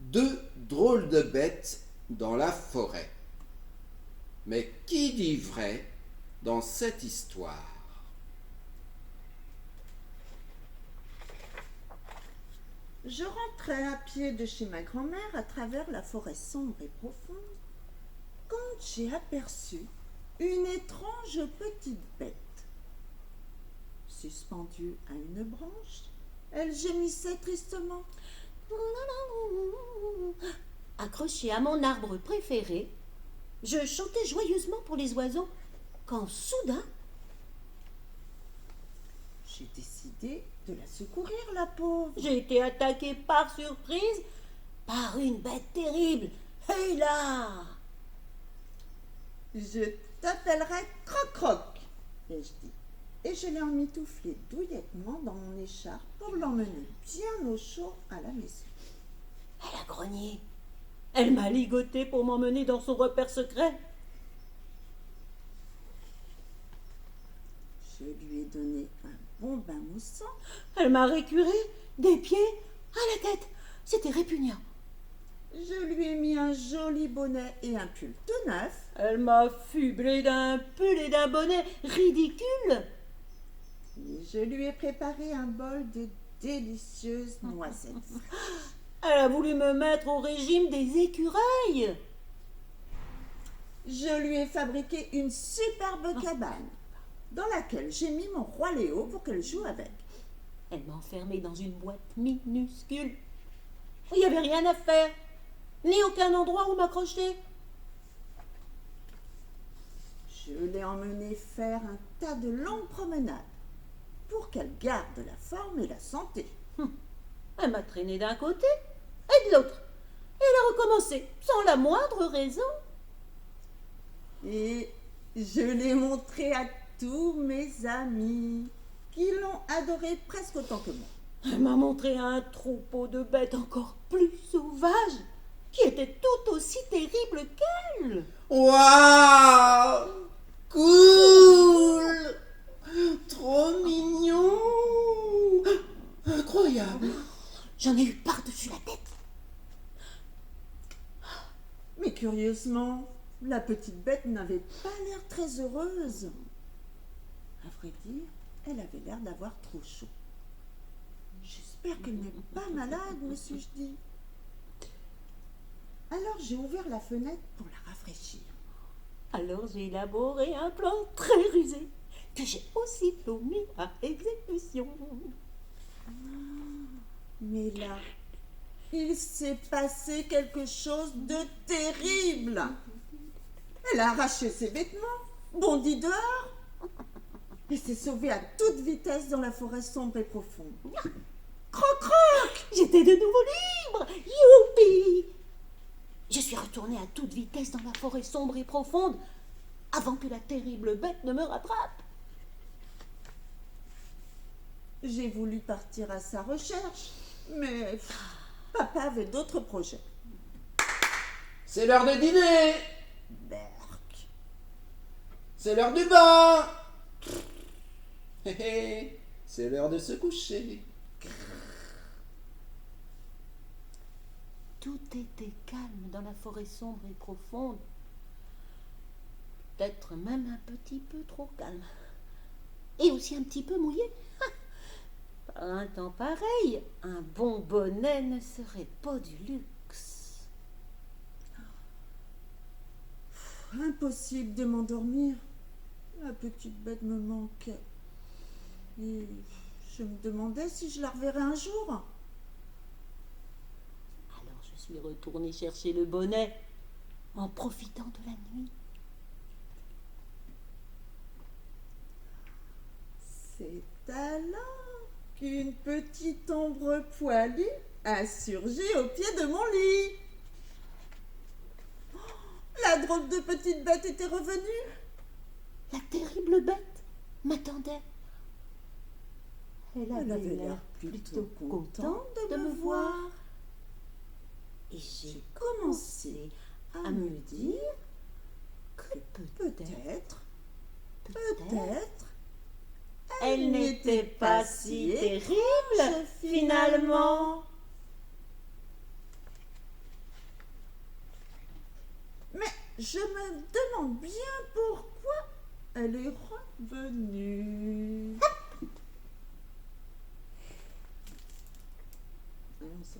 Deux drôles de bêtes dans la forêt. Mais qui dit vrai dans cette histoire? Je rentrais à pied de chez ma grand-mère à travers la forêt sombre et profonde quand j'ai aperçu une étrange petite bête. Suspendue à une branche, elle gémissait tristement. Accroché à mon arbre préféré, je chantais joyeusement pour les oiseaux, quand soudain, J'ai décidé de la secourir, la pauvre. j'ai été attaquée par surprise par une bête terrible. Et là, Je t'appellerai Croc-Croc, ai-je dit. Et je l'ai emmitouflé douillettement dans mon écharpe pour l'emmener bien au chaud à la maison. elle a grogné. Elle m'a ligoté pour m'emmener dans son repère secret. Je lui ai donné un bon bain moussant. Elle m'a récuré des pieds à la tête. C'était répugnant. Je lui ai mis un joli bonnet et un pull tout neuf. Elle m'a fublé d'un pull et d'un bonnet ridicules. Et je lui ai préparé un bol de délicieuses noisettes. Elle a voulu me mettre au régime des écureuils. Je lui ai fabriqué une superbe cabane dans laquelle j'ai mis mon roi Léo pour qu'elle joue avec. Elle m'a enfermée dans une boîte minuscule. Il n'y avait rien à faire, ni aucun endroit où m'accrocher. Je l'ai emmenée faire un tas de longues promenades pour qu'elle garde la forme et la santé. Elle m'a traînée d'un côté et de l'autre. Et elle a recommencé, sans la moindre raison. Et je l'ai montrée à tous mes amis qui l'ont adorée presque autant que moi. Elle m'a montré un troupeau de bêtes encore plus sauvages, qui étaient tout aussi terribles qu'elle. Waouh! Cool! Trop mignon! Incroyable! J'en ai eu par-dessus la tête. Mais curieusement, la petite bête n'avait pas l'air très heureuse. À vrai dire, elle avait l'air d'avoir trop chaud. J'espère qu'elle n'est pas malade, me suis-je dit. Alors j'ai ouvert la fenêtre pour la rafraîchir. Alors j'ai élaboré un plan très rusé, que j'ai aussitôt mis à exécution. Mais là, il s'est passé quelque chose de terrible. Elle a arraché ses vêtements, bondi dehors et s'est sauvée à toute vitesse dans la forêt sombre et profonde. Croc-croc! J'étais de nouveau libre. Youpi! Je suis retournée à toute vitesse dans la forêt sombre et profonde avant que la terrible bête ne me rattrape. J'ai voulu partir à sa recherche, mais papa avait d'autres projets. C'est l'heure de dîner! Berk. C'est l'heure du bain! Hé hé, c'est l'heure de se coucher. Tout était calme dans la forêt sombre et profonde. Peut-être même un petit peu trop calme. Et aussi un petit peu mouillé. Par un temps pareil, un bon bonnet ne serait pas du luxe. Impossible de m'endormir. La petite bête me manquait. Et je me demandais si je la reverrais un jour. Alors je suis retournée chercher le bonnet en profitant de la nuit. C'est alors qu'une petite ombre poilue a surgi au pied de mon lit. Oh, la drôle de petite bête était revenue. La terrible bête m'attendait. Elle Elle avait l'air plutôt contente de me voir. Et j'ai Commencé à me dire que peut-être, elle n'était pas si terrible finalement. Je me demande bien pourquoi elle est revenue. Allons, ça.